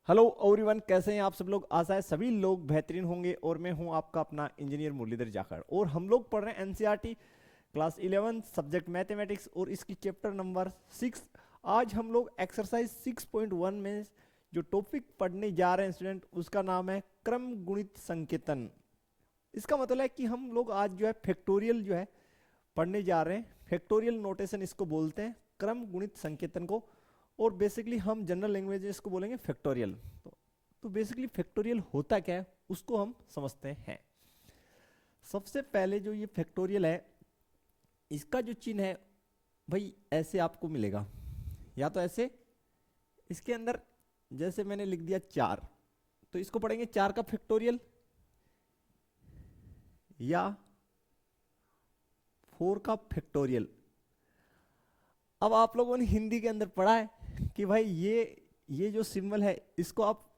Hello everyone, कैसे हैं आप सब लोग। आशा है सभी लोग बेहतरीन होंगे और मैं हूं आपका अपना इंजीनियर मुरलीधर जाखड़ और हम लोग पढ़ रहे हैं एनसीईआरटी क्लास 11 सब्जेक्ट मैथमेटिक्स और इसकी चैप्टर नंबर 6। आज हम लोग एक्सरसाइज 6.1 में जो टॉपिक पढ़ने जा रहे हैं स्टूडेंट, उसका नाम है क्रम गुणित संकेतन। इसका मतलब है कि हम लोग आज जो है फैक्टोरियल जो है पढ़ने जा रहे हैं। फैक्टोरियल नोटेशन इसको बोलते हैं, क्रम गुणित संकेतन को। और बेसिकली हम जनरल लैंग्वेज में इसको बोलेंगे फैक्टोरियल। तो बेसिकली फैक्टोरियल होता क्या है उसको हम समझते हैं। सबसे पहले जो ये फैक्टोरियल है, इसका जो चिन्ह है भाई ऐसे आपको मिलेगा, या तो ऐसे, इसके अंदर जैसे मैंने लिख दिया 4, तो इसको पढ़ेंगे 4 का फैक्टोरियल, या 4 का फैक्टोरियल। अब आप लोगों ने हिंदी के अंदर पढ़ा है कि भाई ये जो सिंबल है इसको आप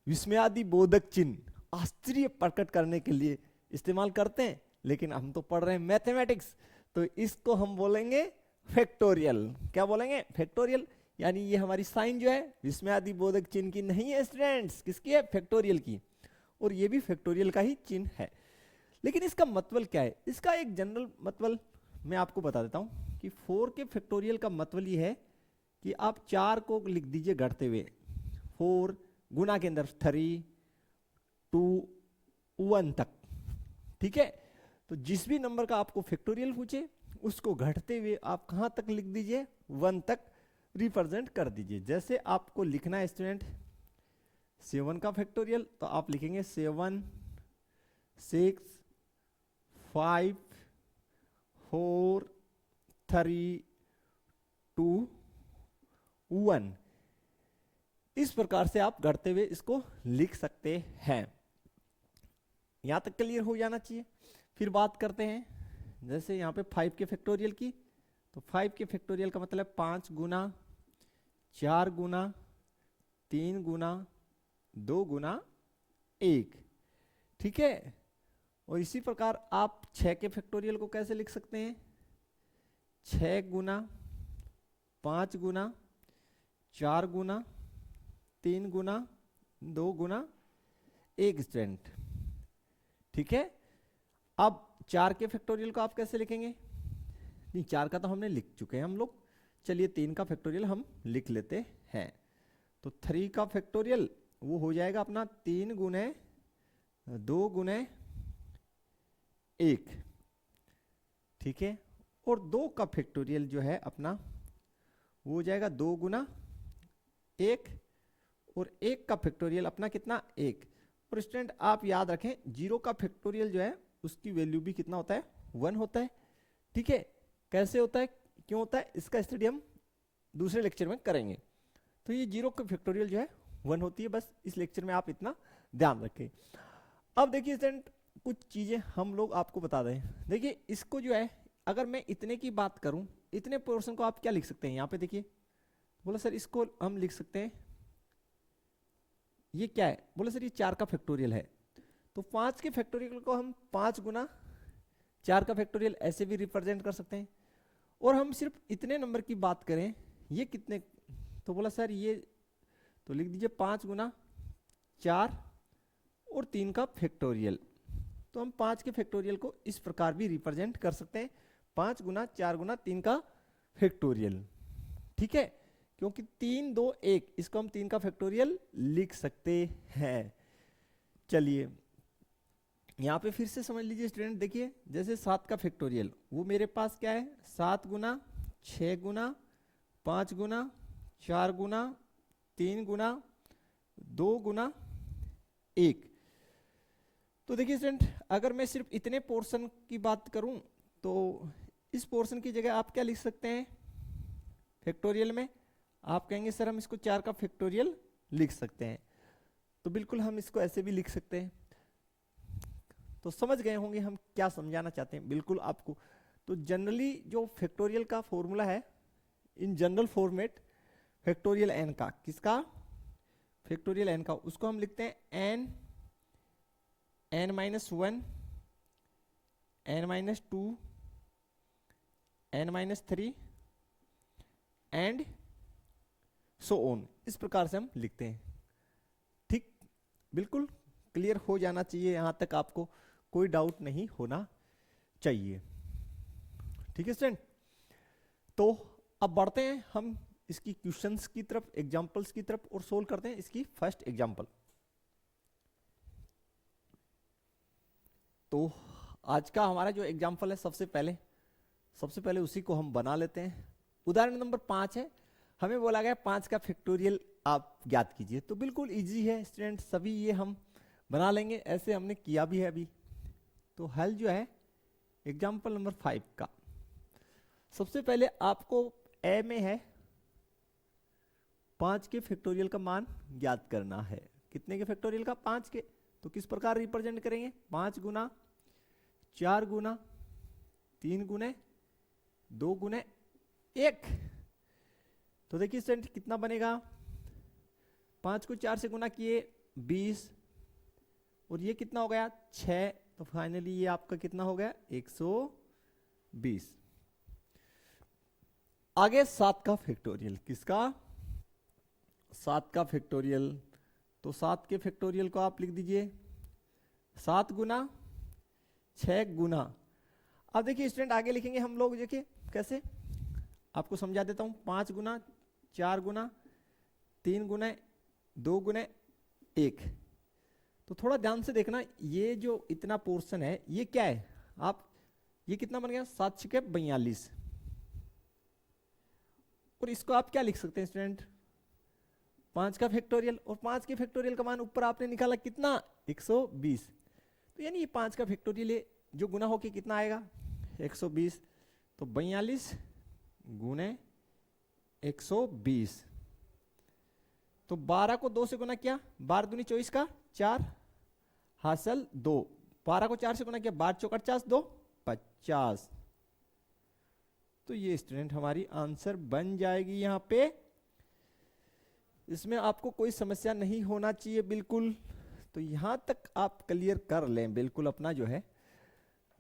विस्मयादि बोधक चिन्ह आश्चर्य प्रकट करने के लिए इस्तेमाल करते हैं, लेकिन हम तो पढ़ रहे हैं मैथमेटिक्स, तो इसको हम बोलेंगे फैक्टोरियल। क्या बोलेंगे? फैक्टोरियल। यानी ये हमारी साइन जो है विस्मयादि बोधक चिन्ह की नहीं है स्टूडेंट्स, किसकी है? फैक्टोरियल की। और ये भी फैक्टोरियल का ही चिन्ह है। लेकिन इसका मतलब क्या है? इसका एक जनरल मतलब मैं आपको बता देता हूं कि 4 के फैक्टोरियल का मतलब ये है कि आप 4 को लिख दीजिए घटते हुए, 4 गुना के अंदर 3 2 1 तक। ठीक है, तो जिस भी नंबर का आपको फैक्टोरियल पूछे उसको घटते हुए आप कहां तक लिख दीजिए? 1 तक रिप्रेजेंट कर दीजिए। जैसे आपको लिखना है स्टूडेंट 7 का फैक्टोरियल, तो आप लिखेंगे 7 6 5 4 3 2 1। इस प्रकार से आप घटते हुए इसको लिख सकते हैं। यहां तक क्लियर हो जाना चाहिए। फिर बात करते हैं जैसे यहाँ पे 5 के फैक्टोरियल की, तो 5 के फैक्टोरियल का मतलब 5 गुना 4 गुना 3 गुना 2 गुना 1। ठीक है, और इसी प्रकार आप 6 के फैक्टोरियल को कैसे लिख सकते हैं? 6 गुना 5 गुना 4 गुना 3 गुना 2 गुना 1 स्टूडेंट। ठीक है, अब 4 के फैक्टोरियल को आप कैसे लिखेंगे? नहीं, 4 का तो हमने लिख चुके हैं हम लोग। चलिए 3 का फैक्टोरियल हम लिख लेते हैं। तो 3 का फैक्टोरियल वो हो जाएगा अपना 3 गुने 2 गुने 1। ठीक है, और 2 का फैक्टोरियल जो है अपना वो हो जाएगा 2 गुना 1, और 1 का फैक्टोरियल अपना कितना? 1। और स्टूडेंट आप याद रखें 0 का फैक्टोरियल जो है उसकी वैल्यू भी कितना होता है? 1 होता है। ठीक है, कैसे होता है, क्यों होता है, इसका स्टडी हम दूसरे लेक्चर में करेंगे। तो ये 0 का फैक्टोरियल जो है 1 होती है, बस इस लेक्चर में आप इतना ध्यान रखें। अब देखिए स्टूडेंट कुछ चीजें हम लोग आपको बता दें। देखिए इसको जो है अगर मैं इतने की बात करूं, इतने पोर्शन को आप क्या लिख सकते हैं? यहाँ पे देखिए, बोला सर इसको हम लिख सकते हैं, ये क्या है? बोले सर ये 4 का फैक्टोरियल है। तो 5 के फैक्टोरियल को हम 5 गुना 4 का फैक्टोरियल ऐसे भी रिप्रेजेंट कर सकते हैं। और हम सिर्फ इतने नंबर की बात करें, ये कितने, तो बोला सर ये, तो लिख दीजिए 5 गुना 4 और 3 का फैक्टोरियल। तो हम 5 के फैक्टोरियल को इस प्रकार भी रिप्रेजेंट कर सकते हैं, 5 गुना 4 गुना 3 का फैक्टोरियल। ठीक है, क्योंकि 3 2 1 इसको हम 3 का फैक्टोरियल लिख सकते हैं। चलिए यहां पे फिर से समझ लीजिए स्टूडेंट, देखिए जैसे 7 का फैक्टोरियल वो मेरे पास क्या है? 7 गुना 6 गुना 5 गुना 4 गुना 3 गुना 2 गुना 1। तो देखिए स्टूडेंट अगर मैं सिर्फ इतने पोर्शन की बात करूं, तो इस पोर्शन की जगह आप क्या लिख सकते हैं फैक्टोरियल में? आप कहेंगे सर हम इसको 4 का फैक्टोरियल लिख सकते हैं, तो बिल्कुल हम इसको ऐसे भी लिख सकते हैं। तो समझ गए होंगे हम क्या समझाना चाहते हैं बिल्कुल आपको। तो जनरली जो फैक्टोरियल का फॉर्मूला है in general format, factorial N का, किसका? फैक्टोरियल एन का, उसको हम लिखते हैं N N minus 1 N minus 2 N minus 3 and so on. इस प्रकार से हम लिखते हैं। बिल्कुल क्लियर हो जाना चाहिए, यहां तक आपको कोई डाउट नहीं होना चाहिए। ठीक है स्टूडेंट, तो अब बढ़ते हैं हम इसकी क्वेश्चंस की तरफ, एग्जांपल्स की तरफ, और सोल्व करते हैं इसकी फर्स्ट एग्जांपल। तो आज का हमारा जो एग्जांपल है, सबसे पहले उसी को हम बना लेते हैं। उदाहरण नंबर 5 है, हमें बोला गया 5 का फैक्टोरियल आप ज्ञात कीजिए। तो बिल्कुल इजी है स्टूडेंट, सभी ये हम बना लेंगे, ऐसे हमने किया भी है अभी। तो हल जो है एग्जांपल नंबर 5 का, सबसे पहले आपको ए में है 5 के फैक्टोरियल का मान ज्ञात करना है। कितने के फैक्टोरियल का? 5 के। तो किस प्रकार रिप्रेजेंट करेंगे? 5 गुना 4 गुना 3 गुने 2 गुने 1। तो देखिए स्टूडेंट कितना बनेगा, 5 को 4 से गुना किए 20, और ये कितना हो गया 6। तो फाइनली ये आपका कितना हो गया 120। आगे 7 का फैक्टोरियल, किसका? 7 का फैक्टोरियल। तो 7 के फैक्टोरियल को आप लिख दीजिए 7 गुना 6 गुना। अब देखिए स्टूडेंट आगे लिखेंगे हम लोग, देखिए कैसे, आपको समझा देता हूं। 5 गुना 4 गुना 3 गुना 2 गुना 1। तो थोड़ा ध्यान से देखना, ये जो इतना पोर्शन है ये क्या है, आप ये कितना बन गया 7 छके 42। और इसको आप क्या लिख सकते हैं स्टूडेंट, 5 का फैक्टोरियल। और 5 के फैक्टोरियल का मान ऊपर आपने निकाला कितना 120। तो यानी ये 5 का फैक्टोरियल जो गुना होके कितना आएगा 120। तो 42 गुने 120। तो 12 को 2 से गुना किया, 12 दूनी 24 का 4 हासिल 2। 12 को 4 से गुना किया, 12 चौक 50 2 50। तो ये स्टूडेंट हमारी आंसर बन जाएगी यहां पे। इसमें आपको कोई समस्या नहीं होना चाहिए बिल्कुल। तो यहां तक आप क्लियर कर लें बिल्कुल अपना जो है।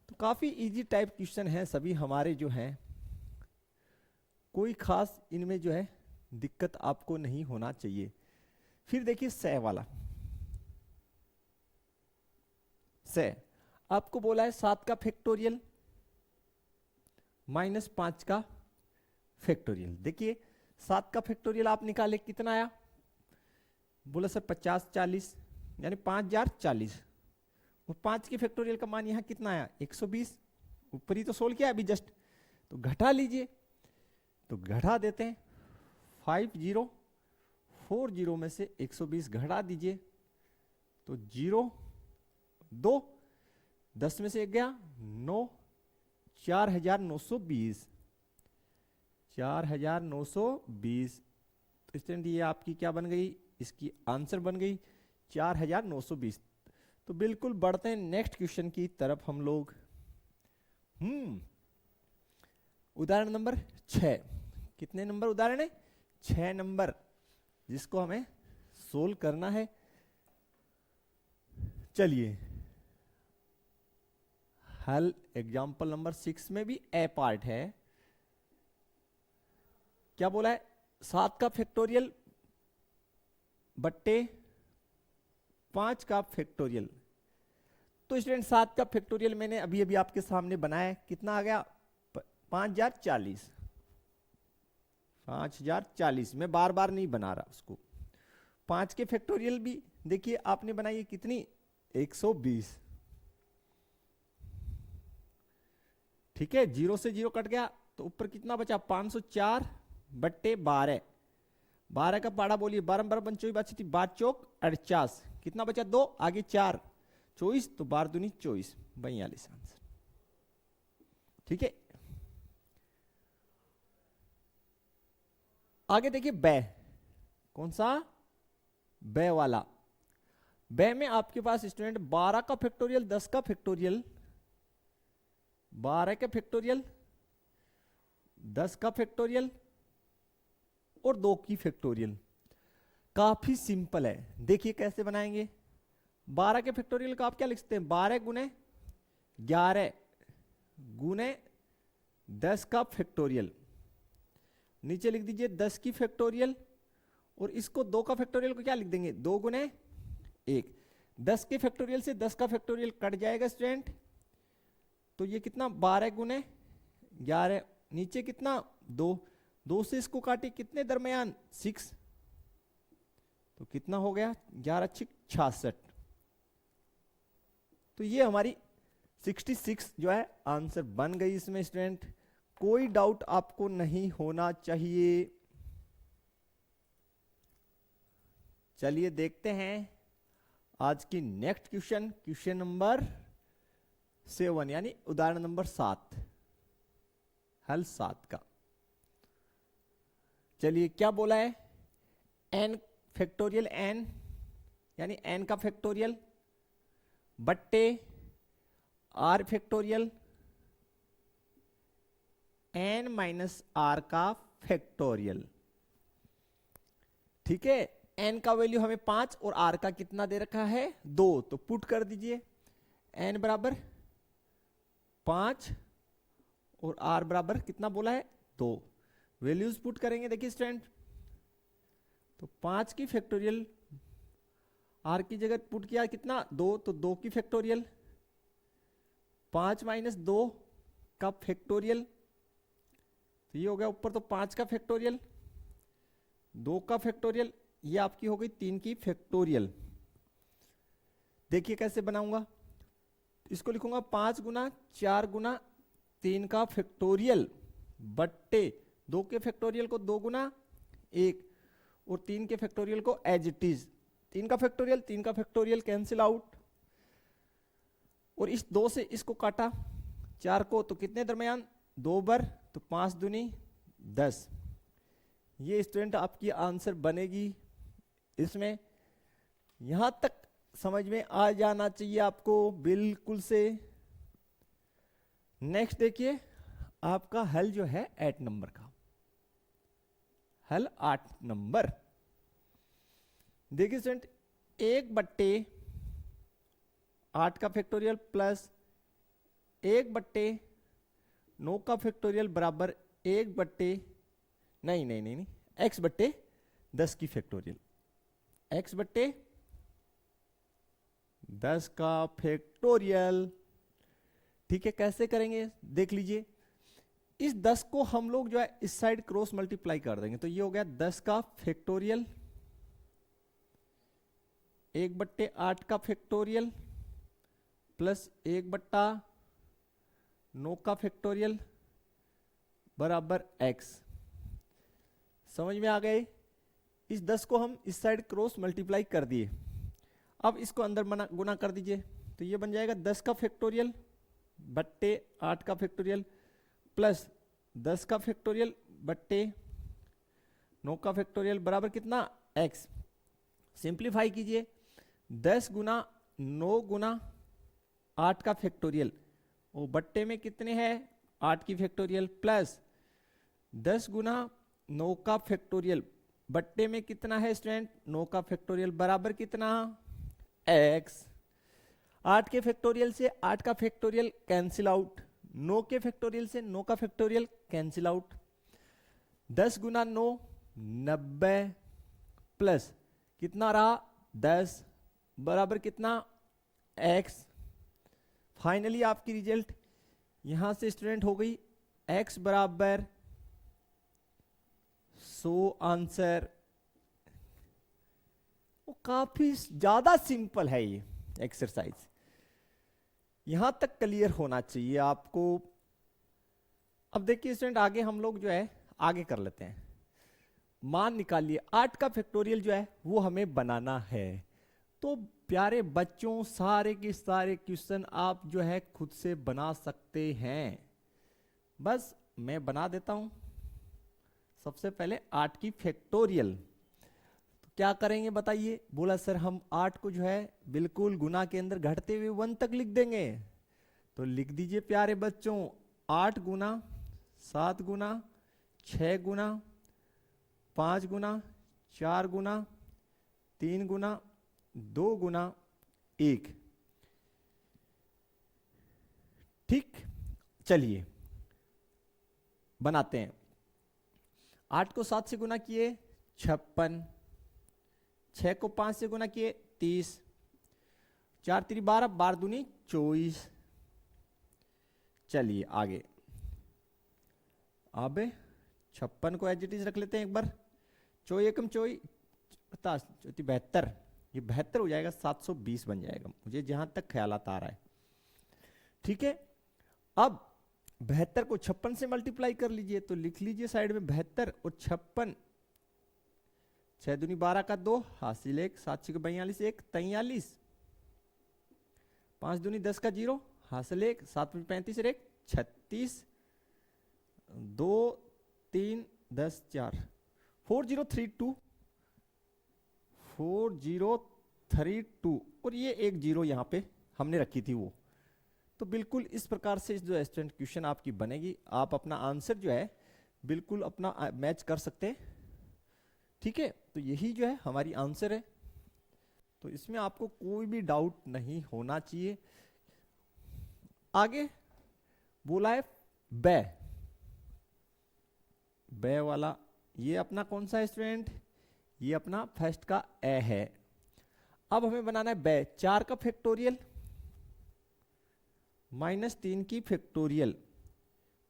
तो काफी इजी टाइप क्वेश्चन है सभी हमारे जो हैं, कोई खास इनमें जो है दिक्कत आपको नहीं होना चाहिए। फिर देखिए सह वाला, सह आपको बोला है 7 का फैक्टोरियल माइनस 5 का फैक्टोरियल। देखिए 7 का फैक्टोरियल आप निकाले कितना आया, बोला सर 50 40, यानी 5040। और 5 के फैक्टोरियल का मान यहां कितना आया 120। ऊपर ही तो सोल्व किया अभी जस्ट, तो घटा लीजिए। तो घटा देते हैं, 5040 में से 120 घटा दीजिए। तो 0 2 10 में से 1 गया 9, 4920। 4920। तो स्टूडेंट ये आपकी क्या बन गई, इसकी आंसर बन गई 4920। तो बिल्कुल बढ़ते हैं नेक्स्ट क्वेश्चन की तरफ हम लोग। उदाहरण नंबर 6। कितने नंबर उदाहरण है? 6 नंबर, जिसको हमें सोल्व करना है। चलिए हल एग्जाम्पल नंबर 6 में भी ए पार्ट है। क्या बोला है, 7 का फैक्टोरियल बट्टे 5 का फैक्टोरियल। तो स्टूडेंट 7 का फैक्टोरियल मैंने अभी अभी आपके सामने बनाया, कितना आ गया 5040। 5040 मैं बार बार नहीं बना रहा उसको। 5 के फैक्टोरियल भी देखिए आपने बनाई है कितनी 120। ठीक है, 0 से 0 कट गया, तो ऊपर कितना बचा 504 बट्टे 12। 12 का पाड़ा बोलिए, 12 12 25 बची थी, 12 चौक 48। कितना बचा 2, आगे 4 24। तो 12 दूनी 24, 42 आंसर। ठीक है, आगे देखिए बै, कौन सा बै वाला। बै में आपके पास स्टूडेंट 12 का फैक्टोरियल 10 का फैक्टोरियल, 12 का फैक्टोरियल 10 का फैक्टोरियल और 2 की फैक्टोरियल। काफी सिंपल है, देखिए कैसे बनाएंगे। 12 के फैक्टोरियल का आप क्या लिख सकते हैं, 12 गुने 11 गुने 10 का फैक्टोरियल। नीचे लिख दीजिए 10 की फैक्टोरियल, और इसको 2 का फैक्टोरियल को क्या लिख देंगे 2 गुने 1। 10 के फैक्टोरियल से 10 का फैक्टोरियल कट जाएगा स्टूडेंट, तो ये कितना 12 गुने 11, नीचे कितना 2, 2 से इसको काटे कितने दरमियान 6, तो कितना हो गया 11 6 66। तो ये हमारी 66 जो है आंसर बन गई इसमें स्टूडेंट, कोई डाउट आपको नहीं होना चाहिए। चलिए देखते हैं आज की नेक्स्ट क्वेश्चन, क्वेश्चन नंबर 7 यानी उदाहरण नंबर 7, हल 7 का। चलिए क्या बोला है, n फैक्टोरियल n यानी n का फैक्टोरियल बट्टे r factorial n minus r का फैक्टोरियल। ठीक है, n का वैल्यू हमें 5 और r का कितना दे रखा है 2, तो पुट कर दीजिए n बराबर 5 और r बराबर कितना बोला है 2, वैल्यूज पुट करेंगे। देखिए स्टूडेंट, तो 5 की फैक्टोरियल r की जगह पुट किया कितना 2, तो 2 की फैक्टोरियल, 5 माइनस 2 का फैक्टोरियल, तो ये हो गया ऊपर तो 5 का फैक्टोरियल, 2 का फैक्टोरियल, ये आपकी हो गई 3 की फैक्टोरियल। देखिए कैसे बनाऊंगा, इसको लिखूंगा 5 गुना 4 गुना 3 का फैक्टोरियल बट्टे 2 के फैक्टोरियल को 2 गुना 1 और 3 के फैक्टोरियल को एज इट इज, 3 का फैक्टोरियल कैंसिल आउट, और इस 2 से इसको काटा 4 को, तो कितने दरमियान 2 बर, तो 5 दूनी 10। ये स्टूडेंट आपकी आंसर बनेगी। इसमें यहां तक समझ में आ जाना चाहिए आपको बिल्कुल से। नेक्स्ट देखिए आपका हल जो है 8 नंबर का, हल 8 नंबर। देखिए स्टूडेंट, 1 बट्टे 8 का फैक्टोरियल प्लस 1 बट्टे 9 का फैक्टोरियल बराबर 1 बट्टे नहीं x बट्टे 10 की फैक्टोरियल, x बट्टे 10 का फैक्टोरियल। ठीक है, कैसे करेंगे देख लीजिए, इस 10 को हम लोग जो है इस साइड क्रॉस मल्टीप्लाई कर देंगे, तो ये हो गया 10 का फैक्टोरियल 1 बट्टे 8 का फैक्टोरियल प्लस 1 बट्टा 9 का फैक्टोरियल बराबर x। समझ में आ गए, इस 10 को हम इस साइड क्रॉस मल्टीप्लाई कर दिए, अब इसको अंदर गुना कर दीजिए, तो ये बन जाएगा 10 का फैक्टोरियल बट्टे 8 का फैक्टोरियल प्लस 10 का फैक्टोरियल बट्टे 9 का फैक्टोरियल बराबर कितना x। सिंप्लीफाई कीजिए, 10 गुना 9 गुना 8 का फैक्टोरियल, वो बट्टे में कितने हैं 8 की फैक्टोरियल प्लस 10 गुना 9 का फैक्टोरियल बट्टे में कितना है स्टूडेंट 9 का फैक्टोरियल बराबर कितना x। 8 के फैक्टोरियल से 8 का फैक्टोरियल कैंसिल आउट, 9 के फैक्टोरियल से 9 का फैक्टोरियल कैंसिल आउट, 10 गुना 9 90 प्लस कितना रहा 10 बराबर कितना x। फाइनली आपकी रिजल्ट यहां से स्टूडेंट हो गई x बराबर 100 आंसर। वो काफी ज्यादा सिंपल है ये एक्सरसाइज, यहां तक क्लियर होना चाहिए आपको। अब देखिए स्टूडेंट, आगे हम लोग जो है आगे कर लेते हैं। मान निकालिए 8 का फैक्टोरियल जो है वो हमें बनाना है, तो प्यारे बच्चों सारे के सारे क्वेश्चन आप जो है खुद से बना सकते हैं। बस मैं बना देता हूं। सबसे पहले 8 की फैक्टोरियल, तो क्या करेंगे बताइए। बोला सर हम 8 को जो है बिल्कुल गुना के अंदर घटते हुए 1 तक लिख देंगे, तो लिख दीजिए प्यारे बच्चों 8 गुना 7 गुना 6 गुना 5 गुना 4 गुना 3 गुना 2 गुना 1। ठीक, चलिए बनाते हैं। 8 को 7 से गुना किए 56, 6 को 5 से गुना किए 30, 4 3 12, 12 दूनी 24। चलिए आगे, अब 56 को एज इट इज रख लेते हैं एक बार। 24 एकम 24 72, ये 72 हो जाएगा, 720 बन जाएगा, मुझे जहां तक ख्यालात आ रहा है। ठीक है, अब 72 को 56 से मल्टीप्लाई कर लीजिए, तो लिख लीजिए साइड में 72 और 56, 6 दूनी 12 का 2, हासिल 1, 7 6 42, 1 43, 5 दूनी 10 का 0, हासिल 1, 7 35 और 1 36, 2 3 10 4, 4032, 4032, और ये एक जीरो यहाँ पे हमने रखी थी वो। तो बिल्कुल इस प्रकार से जो स्टूडेंट क्वेश्चन आपकी बनेगी, आप अपना आंसर जो है बिल्कुल अपना मैच कर सकते हैं। ठीक है, तो यही जो है हमारी आंसर है, तो इसमें आपको कोई भी डाउट नहीं होना चाहिए। आगे बोला है बै, बै वाला, ये अपना कौन सा है स्टूडेंट, ये अपना फर्स्ट का ए है। अब हमें बनाना है बै, 4 का फैक्टोरियल माइनस 3 की फैक्टोरियल।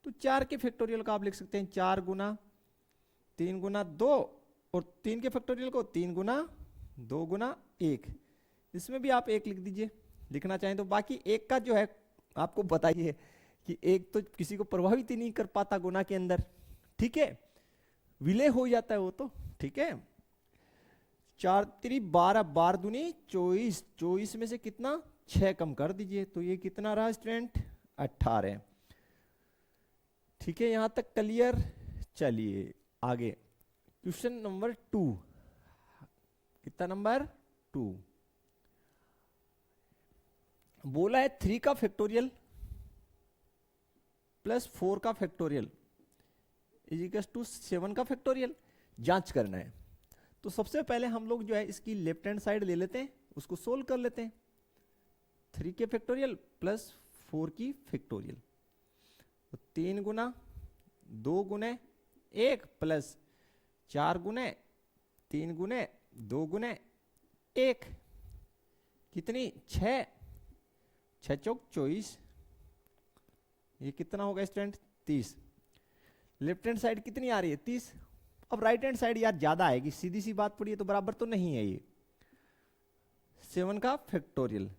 तो 4 के फैक्टोरियल का आप लिख सकते हैं 4 गुना 3 गुना 2, और 3 के फैक्टोरियल को 3 गुना 2 गुना 1, इसमें भी आप 1 लिख दीजिए लिखना चाहें तो। बाकी 1 का जो है आपको बताइए कि 1 तो किसी को प्रभावित ही नहीं कर पाता गुना के अंदर। ठीक है, विलय हो जाता है वो तो। ठीक है, 4 3 12, 12 दूनी 24, 24 में से कितना 6 कम कर दीजिए, तो ये कितना रहा स्टूडेंट 18। ठीक है, यहां तक क्लियर। चलिए आगे क्वेश्चन नंबर 2, कितना नंबर 2, बोला है 3 का फैक्टोरियल प्लस 4 का फैक्टोरियल इज इक्वल टू 7 का फैक्टोरियल जांच करना है। तो सबसे पहले हम लोग जो है इसकी लेफ्ट हैंड साइड ले लेते हैं, उसको सोल्व कर लेते हैं। 3 के फैक्टोरियल प्लस 4 की फैक्टोरियल, तो 3 गुना 2 गुने 1 प्लस 4 गुने 3 गुने 2 गुने 1, कितनी 6, 6 चौक 24, ये कितना होगा स्टूडेंट 30। लेफ्ट हैंड साइड कितनी आ रही है 30। अब राइट हैंड साइड यार ज्यादा आएगी, सीधी सी बात पड़ी है, तो बराबर तो नहीं है ये। 7 का फैक्टोरियल,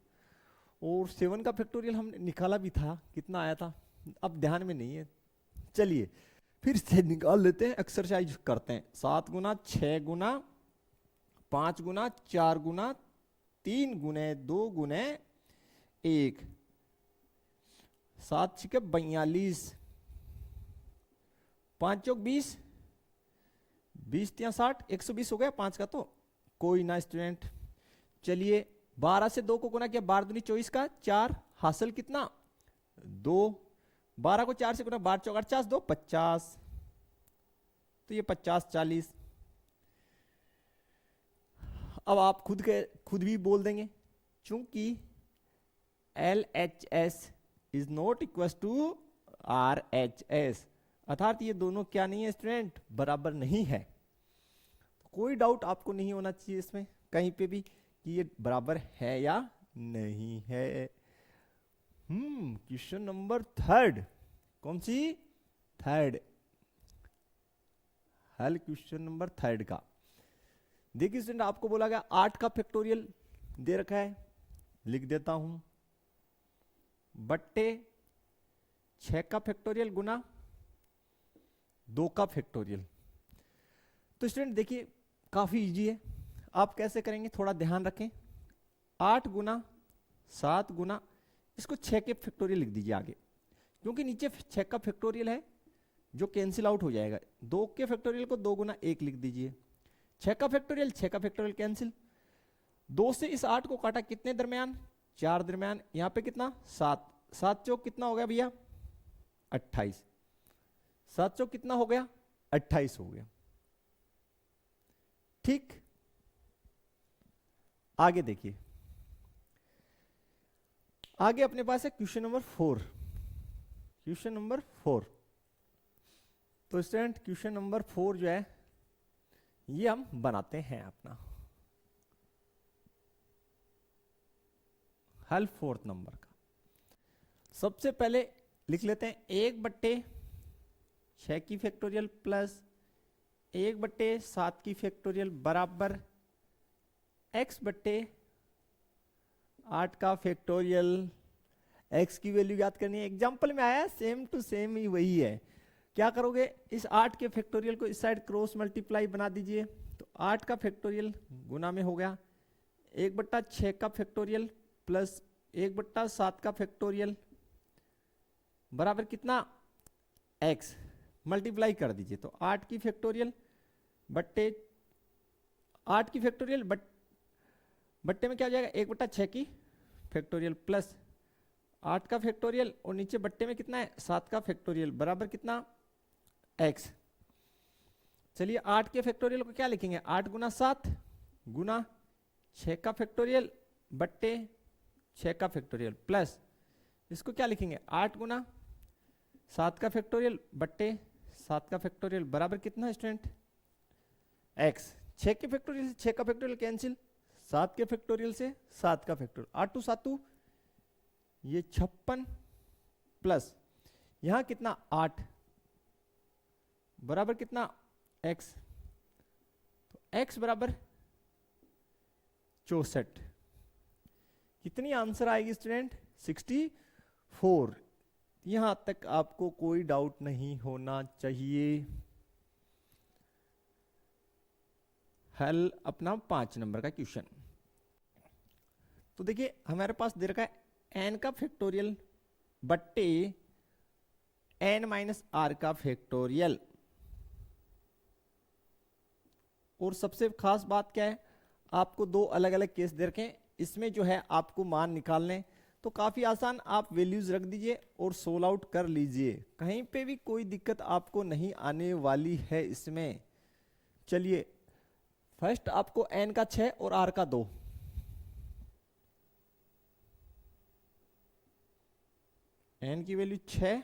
और 7 का फैक्टोरियल हमने निकाला भी था, कितना आया था अब ध्यान में नहीं है। चलिए फिर से निकाल लेते हैं, एक्सरसाइज करते हैं। 7 गुना 6 गुना 5 गुना 4 गुना 3 गुने 2 गुने 1, 7 6 42, 5 चौक 20, 20 या 60, 120 हो गया 5 का, तो कोई ना स्टूडेंट। चलिए 12 से 2 को गुना किया, 12 दूनी 24 का 4, हासिल कितना 2, 12 को 4 से गुना 12 चौक 50, 2 50, तो ये 50 40। अब आप खुद भी बोल देंगे, चूंकि LHS is not equal to RHS, अर्थात ये दोनों क्या नहीं है स्टूडेंट, बराबर नहीं है। कोई डाउट आपको नहीं होना चाहिए इसमें कहीं पे भी कि ये बराबर है या नहीं है। क्वेश्चन नंबर 3, कौन सी 3, हल क्वेश्चन नंबर 3 का। देखिए स्टूडेंट, आपको बोला गया 8 का फैक्टोरियल दे रखा है, लिख देता हूं, बट्टे 6 का फैक्टोरियल गुना 2 का फैक्टोरियल। तो स्टूडेंट देखिए काफी इजी है, आप कैसे करेंगे थोड़ा ध्यान रखें। 8 गुना 7 गुना, इसको 6 के फैक्टोरियल लिख दीजिए आगे, क्योंकि नीचे 6 का फैक्टोरियल है जो कैंसिल आउट हो जाएगा। 2 के फैक्टोरियल को 2 गुना 1 लिख दीजिए, 6 का फैक्टोरियल 6 का फैक्टोरियल कैंसिल। 2 से इस 8 को काटा कितने दरमियान 4 दरमियान, यहाँ पे कितना 7, 7 चौक कितना हो गया भैया 28, 7 चौक कितना हो गया 28 हो गया। ठीक, आगे देखिए, आगे अपने पास है क्वेश्चन नंबर 4, क्वेश्चन नंबर 4। तो स्टूडेंट क्वेश्चन नंबर 4 जो है ये हम बनाते हैं अपना। हल फोर्थ नंबर का। सबसे पहले लिख लेते हैं 1/6 की फैक्टोरियल प्लस 1/7 की फैक्टोरियल बराबर x/8 का फैक्टोरियल। x की वैल्यू याद करनी है, एग्जाम्पल में आया सेम टू सेम ही वही है। क्या करोगे, इस 8 के फैक्टोरियल को इस साइड क्रॉस मल्टीप्लाई बना दीजिए, तो 8 का फैक्टोरियल गुना में हो गया 1/6 का फैक्टोरियल प्लस 1/7 का फैक्टोरियल बराबर कितना, x मल्टीप्लाई कर दीजिए, तो 8 की फैक्टोरियल बट्टे 8 की फैक्टोरियल बट्टे में क्या हो जाएगा 1/6 की फैक्टोरियल प्लस 8 का फैक्टोरियल और नीचे बट्टे में कितना है 7 का फैक्टोरियल बराबर कितना x। चलिए 8 के फैक्टोरियल को क्या लिखेंगे, 8 गुना 7 गुना 6 का फैक्टोरियल बट्टे 6 का फैक्टोरियल प्लस इसको क्या लिखेंगे 8 गुना 7 का फैक्टोरियल बट्टे 7 का फैक्टोरियल बराबर कितना स्टूडेंट x। 6 के फैक्टोरियल से 6 का फैक्टोरियल कैंसिल, 7 के फैक्टोरियल से 7 का फैक्टोरियल, 8 2 7 ये 56 प्लस यहां कितना 8 बराबर कितना x, तो x बराबर 64। कितनी आंसर आएगी स्टूडेंट 64। यहां तक आपको कोई डाउट नहीं होना चाहिए। हल अपना 5 नंबर का क्वेश्चन। तो देखिए हमारे पास दे रखा है n का फैक्टोरियल बट्टे n माइनस आर का फैक्टोरियल, और सबसे खास बात क्या है, आपको दो अलग अलग केस दे रखे हैं, इसमें जो है आपको मान निकालने, तो काफी आसान, आप वैल्यूज रख दीजिए और सोल्व आउट कर लीजिए, कहीं पे भी कोई दिक्कत आपको नहीं आने वाली है इसमें। चलिए फर्स्ट आपको n का 6 और r का 2, n की वैल्यू 6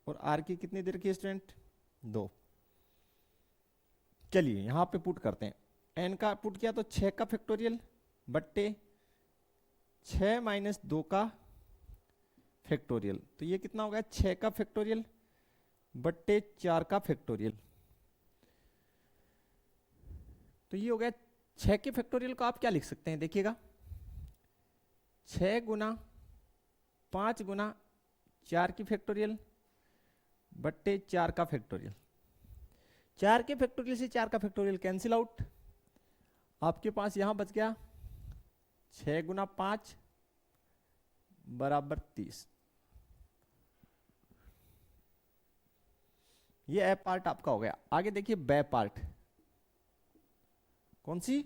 और r की कितनी दे रखी है स्टूडेंट 2। चलिए यहां पे पुट करते हैं, n का पुट किया तो 6 का फैक्टोरियल बट्टे 6 माइनस 2 का फैक्टोरियल, तो ये कितना हो गया 6 का फैक्टोरियल बट्टे 4 का फैक्टोरियल, तो ये हो गया 6 के फैक्टोरियल को आप क्या लिख सकते हैं, देखिएगा 6 गुना 5 गुना 4 की फैक्टोरियल बट्टे 4 का फैक्टोरियल। 4 के फैक्टोरियल से 4 का फैक्टोरियल कैंसिल आउट, आपके पास यहां बच गया 6 गुना 5 बराबर 30। ये ए पार्ट आपका हो गया। आगे देखिए बे पार्ट, कौन सी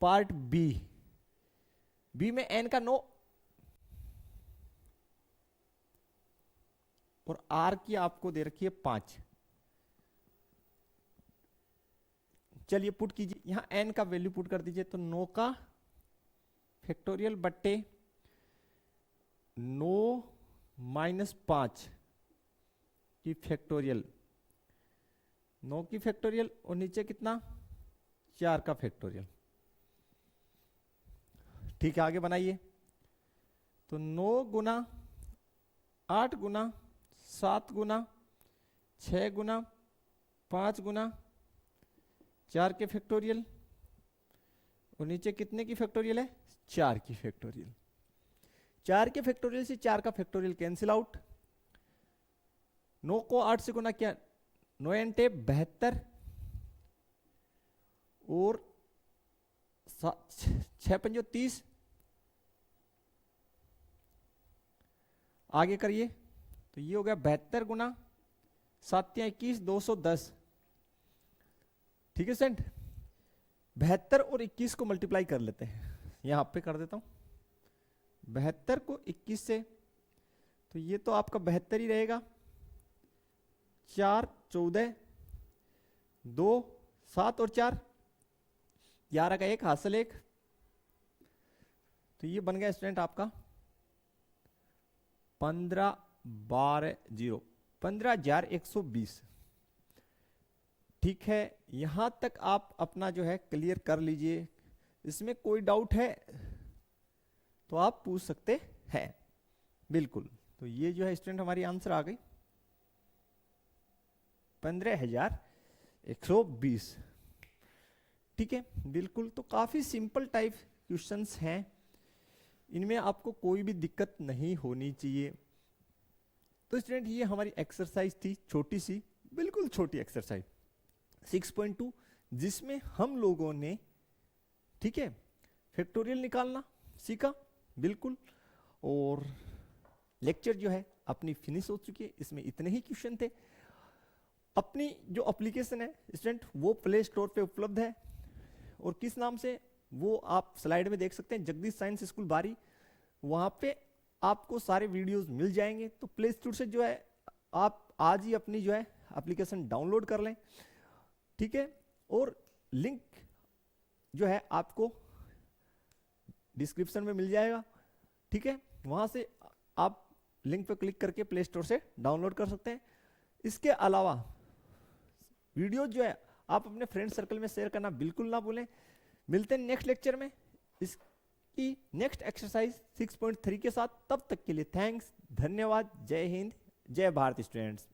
पार्ट बी। बी में n का 9 और r की आपको दे रखी है 5। चलिए पुट कीजिए, यहां n का वैल्यू पुट कर दीजिए, तो 9 का फैक्टोरियल बट्टे 9 माइनस 5 की फैक्टोरियल, 9 की फैक्टोरियल और नीचे कितना 4 का फैक्टोरियल। ठीक है आगे बनाइए, तो 9 गुना 8 गुना 7 गुना 6 गुना 5 गुना 4 के फैक्टोरियल और नीचे कितने की फैक्टोरियल है 4 की फैक्टोरियल। 4 के फैक्टोरियल से 4 का फैक्टोरियल कैंसिल आउट, 9 को 8 से गुना किया 9 एंटे 72 और 6 पंजो 30। आगे करिए, तो ये हो गया 72 गुना 7 21 210। ठीक है स्टूडेंट, 72 और 21 को मल्टीप्लाई कर लेते हैं, यहां पे कर देता हूं 72 को 21 से, तो ये तो आपका 72 ही रहेगा, 4 14 2 7 और 4 11 का 1 हासिल 1, तो ये बन गया स्टूडेंट आपका 15,120। ठीक है, यहां तक आप अपना जो है क्लियर कर लीजिए, इसमें कोई डाउट है तो आप पूछ सकते हैं। बिल्कुल, तो ये जो है स्टूडेंट हमारी आंसर आ गई 15,120। ठीक है, बिल्कुल। तो काफी सिंपल टाइप क्वेश्चंस हैं, इनमें आपको कोई भी दिक्कत नहीं होनी चाहिए। तो स्टूडेंट ये हमारी एक्सरसाइज थी, छोटी सी, बिल्कुल छोटी एक्सरसाइज 6.2, जिसमें हम लोगों ने, ठीक है, फैक्टोरियल निकालना सीखा। बिल्कुल, और लेक्चर जो है अपनी फिनिश हो चुकी है, इसमें इतने ही क्वेश्चन थे। अपनी जो एप्लीकेशन है स्टूडेंट वो प्ले स्टोर पे उपलब्ध है, और किस नाम से वो आप स्लाइड में देख सकते हैं, जगदीश साइंस स्कूल बारी। वहां पे आपको सारे वीडियोस मिल जाएंगे। तो प्ले स्टोर से जो है आप आज ही अपनी जो है एप्लीकेशन डाउनलोड कर लें, ठीक है। और लिंक जो है आपको डिस्क्रिप्शन में मिल जाएगा, ठीक है। वहां से आप लिंक पे क्लिक करके प्ले स्टोर से डाउनलोड कर सकते हैं। इसके अलावा वीडियो जो है आप अपने फ्रेंड सर्कल में शेयर करना बिल्कुल ना भूलें। मिलते हैं नेक्स्ट लेक्चर में इसकी नेक्स्ट एक्सरसाइज 6.3 के साथ। तब तक के लिए थैंक्स, धन्यवाद, जय हिंद, जय भारत स्टूडेंट्स।